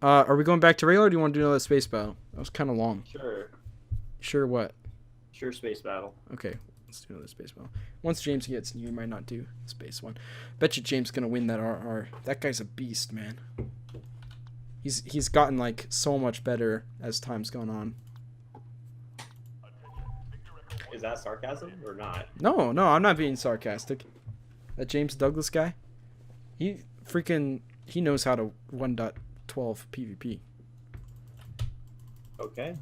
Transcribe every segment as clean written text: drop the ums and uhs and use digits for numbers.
Are we going back to regular, or do you want to do another space battle? That was kind of long. Sure. Sure what? Sure, space battle. Okay, let's do another space battle. Once James gets new, we might not do space one. Bet you James gonna win that RR. That guy's a beast, man. He's gotten like so much better as time's gone on. Is that sarcasm or not? No, I'm not being sarcastic. That JamestheDouglas guy, he knows how to 1.12 PvP. Okay.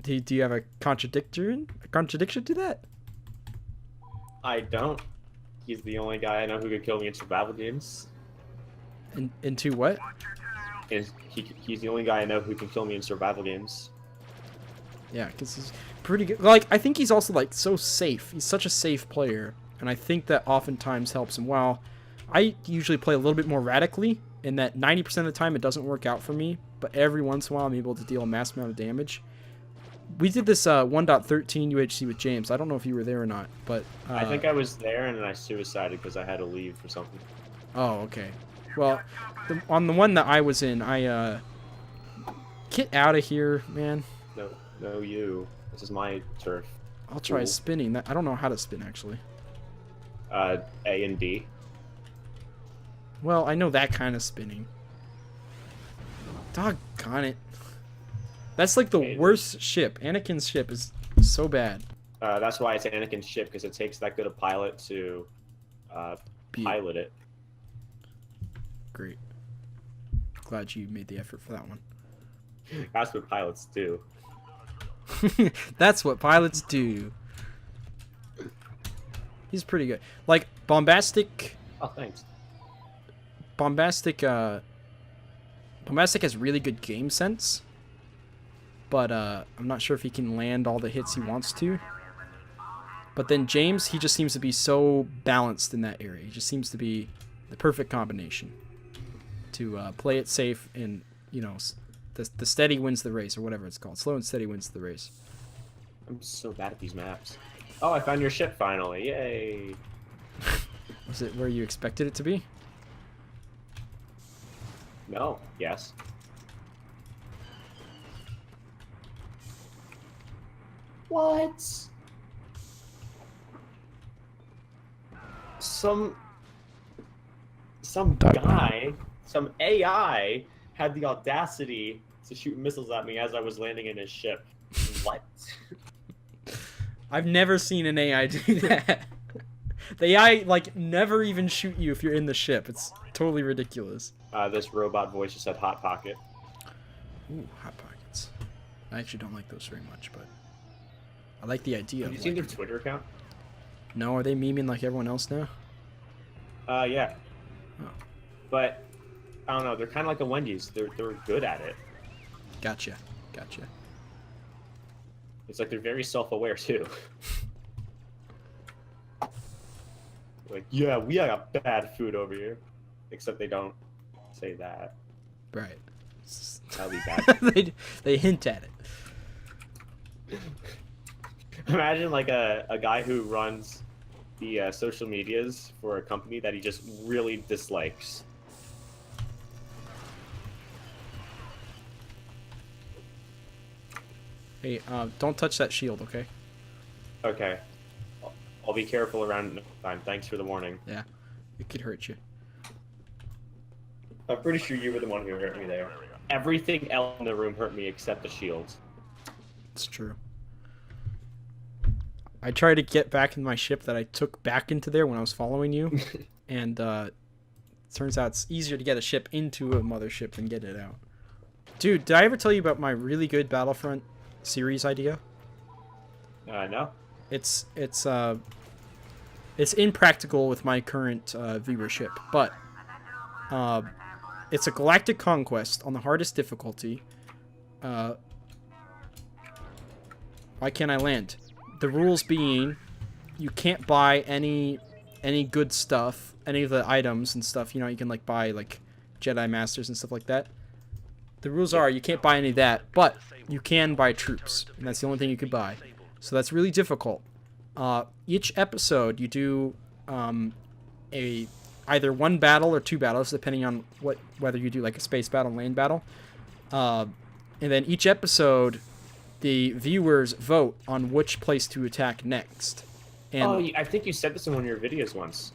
Do you have a contradiction to that? I don't. He's the only guy I know who could kill me in survival games. Into what? And he's the only guy I know who can kill me in survival games. Yeah, because he's pretty good. Like, I think he's also, like, so safe. He's such a safe player, and I think that oftentimes helps him. While I usually play a little bit more radically, in that 90% of the time it doesn't work out for me, but every once in a while I'm able to deal a mass amount of damage. We did this 1.13 UHC with James. I don't know if you were there or not, but... I think I was there, and then I suicided because I had to leave for something. Oh, okay. Well, on the one that I was in, get out of here, man. No, you. This is my turf. I'll try spinning. That I don't know how to spin, actually. A and D. Well, I know that kind of spinning. Doggone it. That's like the worst ship. Anakin's ship is so bad. That's why it's Anakin's ship, because it takes that good a pilot to pilot it. Great. Glad you made the effort for that one. That's what pilots do. That's what pilots do. He's pretty good. Like, Bombastic... Oh, thanks. Bombastic has really good game sense. But I'm not sure if he can land all the hits he wants to. But then James, he just seems to be so balanced in that area. He just seems to be the perfect combination to play it safe and, you know, the steady wins the race, or whatever it's called. Slow and steady wins the race. I'm so bad at these maps. Oh, I found your ship finally. Yay. Was it where you expected it to be? No. Yes. What? Some guy, some AI had the audacity to shoot missiles at me as I was landing in his ship. What? I've never seen an AI do that. The AI, like, never even shoot you if you're in the ship. It's totally ridiculous. This robot voice just said Hot Pocket. Ooh, Hot Pockets. I actually don't like those very much, but I like the idea. Have you seen their Twitter account? No, are they memeing like everyone else now? Yeah. Oh. But I don't know. They're kind of like the Wendy's. They're good at it. Gotcha. It's like they're very self-aware too. Like, yeah, we got bad food over here. Except they don't say that. Right. That'll be bad. they hint at it. Imagine like a guy who runs the social medias for a company that he just really dislikes. Hey, don't touch that shield, okay? Okay. I'll be careful around next time. Thanks for the warning. Yeah, it could hurt you. I'm pretty sure you were the one who hurt me there. Everything else in the room hurt me except the shields. It's true. I tried to get back in my ship that I took back into there when I was following you, and turns out it's easier to get a ship into a mothership than get it out. Dude, did I ever tell you about my really good Battlefront series idea? No. It's impractical with my current viewership, but it's a galactic conquest on the hardest difficulty. Why can't I land? The rules being, you can't buy any good stuff, any of the items and stuff. You know, you can like buy like Jedi Masters and stuff like that. The rules are you can't buy any of that, but you can buy troops, and that's the only thing you could buy. So that's really difficult. Each episode, you do a either one battle or two battles, depending on whether you do like a space battle, lane battle. And then each episode, the viewers vote on which place to attack next. And, I think you said this in one of your videos once.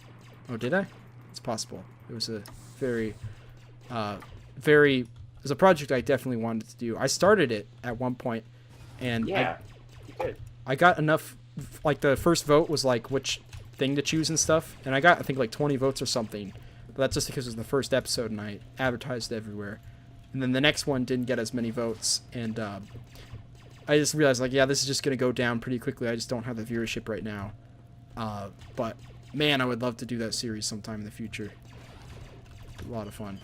Oh, did I? It's possible. It was a very, it was a project I definitely wanted to do. I started it at one point, and Yeah, you did. I got enough, like the first vote was like which thing to choose and stuff, and I got I think like 20 votes or something. But that's just because it was the first episode and I advertised everywhere. And then the next one didn't get as many votes, and I just realized like, yeah, this is just gonna go down pretty quickly. I just don't have the viewership right now. But man, I would love to do that series sometime in the future. A lot of fun.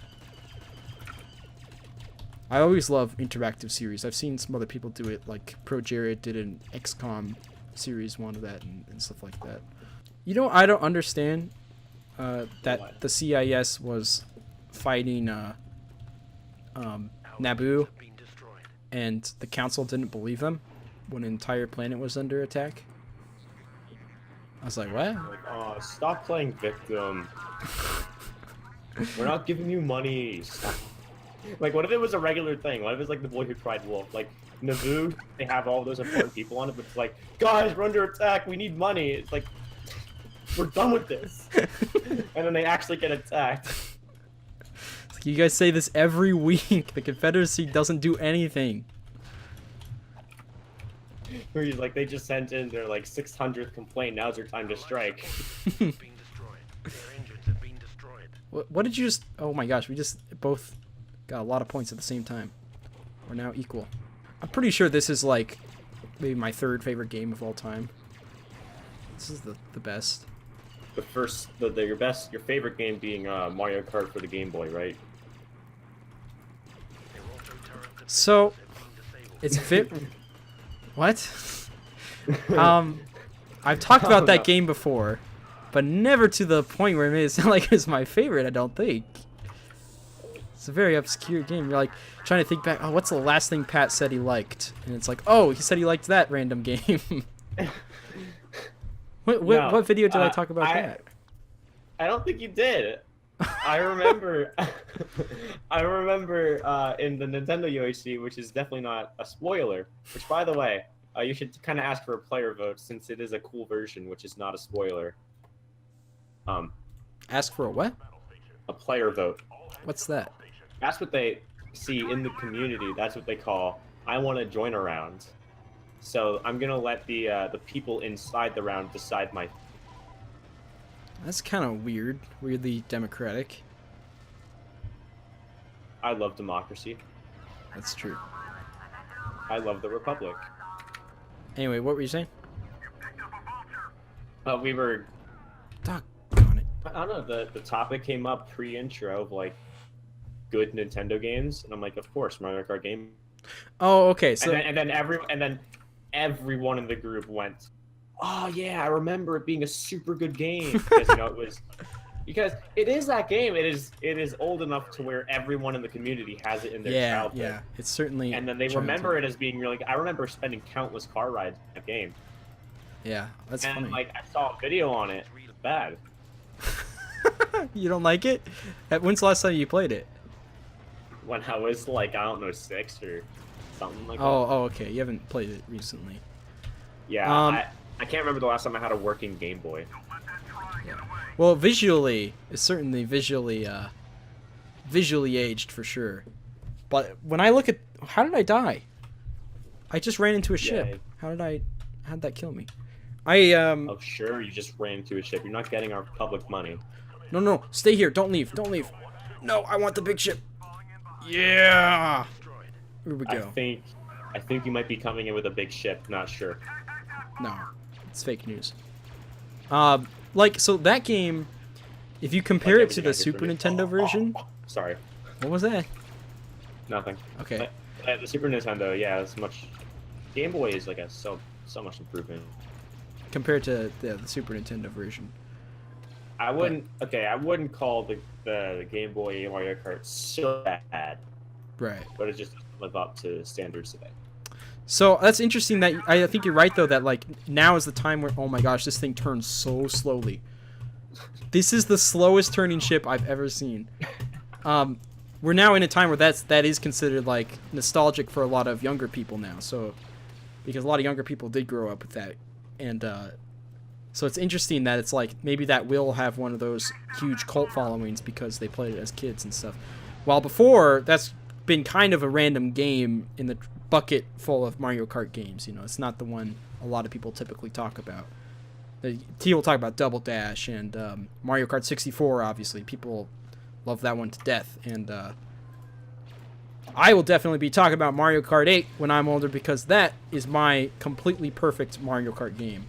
I always love interactive series. I've seen some other people do it, like Pro Jared did an XCOM series one of that and stuff like that. You know, I don't understand that the CIS was fighting Naboo, and the council didn't believe them when an entire planet was under attack. I was like, what? Like, oh, stop playing victim. We're not giving you money. Stop. Like, what if it was a regular thing? What if it's like The Boy Who Cried Wolf? Like, Naboo, they have all those important people on it, but it's like, guys, we're under attack, we need money. It's like, we're done with this. And then they actually get attacked. It's like, you guys say this every week. The Confederacy doesn't do anything. Where you like, they just sent in their like 600th complaint, now's your time to strike. What did you just... Oh my gosh, we just both got a lot of points at the same time. We're now equal. I'm pretty sure this is like maybe my third favorite game of all time. This is the best. The first, your favorite game being Mario Kart for the Game Boy, right? So, it's what? I've talked about that game before, but never to the point where it made it sound like it's my favorite, I don't think. It's a very obscure game. You're like trying to think back, oh, what's the last thing Pat said he liked? And it's like, oh, he said he liked that random game. What video did I talk about that? I don't think you did. I remember I remember in the Nintendo UHC, which is definitely not a spoiler, which by the way, you should kind of ask for a player vote since it is a cool version, which is not a spoiler. Ask for a what? A player vote. What's that? That's what they see in the community. That's what they call, I want to join a round. So I'm gonna let the people inside the round decide my. That's kind of weird. Weirdly democratic. I love democracy. That's true. I love the Republic. Anyway, what were you saying? We were. Doggone it. I don't know. The topic came up pre-intro of like good Nintendo games, and I'm like, of course, Mario Kart game. Oh, okay. So and then everyone in the group went, oh yeah, I remember it being a super good game because it was because it is that game. It is old enough to where everyone in the community has it in their childhood. Yeah, it's certainly. And then they remember it as being really. I remember spending countless car rides in that game. Yeah, that's funny. And like I saw a video on it. It's bad. You don't like it? When's the last time you played it? When I was like, I don't know, 6 or something like that. Oh, okay. You haven't played it recently. Yeah, I can't remember the last time I had a working Game Boy. Yeah. Well, visually, it's certainly visually aged for sure. But when I look at, how did I die? I just ran into a ship. How'd that kill me? Oh sure, you just ran into a ship. You're not getting our public money. No, stay here. Don't leave. No, I want the big ship. Yeah. Here we go. I think you might be coming in with a big ship. Not sure. No, it's fake news. Like, so that game, if you compare it to the Super Nintendo version... Sorry. What was that? Nothing. Okay. The Super Nintendo, yeah, it's much... Game Boy is like so much improvement. Compared to the Super Nintendo version. I wouldn't call the Game Boy Mario Kart so bad. Right. But it just doesn't live up to standards today. So that's interesting that I think you're right though that like now is the time where oh my gosh this thing turns so slowly. This is the slowest turning ship I've ever seen. We're now in a time where that is considered like nostalgic for a lot of younger people now. So, because a lot of younger people did grow up with that, and so it's interesting that it's like maybe that will have one of those huge cult followings because they played it as kids and stuff. While before, that's been kind of a random game in the bucket full of Mario Kart games. You know, it's not the one a lot of people typically talk about. People talk about Double Dash and Mario Kart 64, obviously. People love that one to death. And I will definitely be talking about Mario Kart 8 when I'm older because that is my completely perfect Mario Kart game.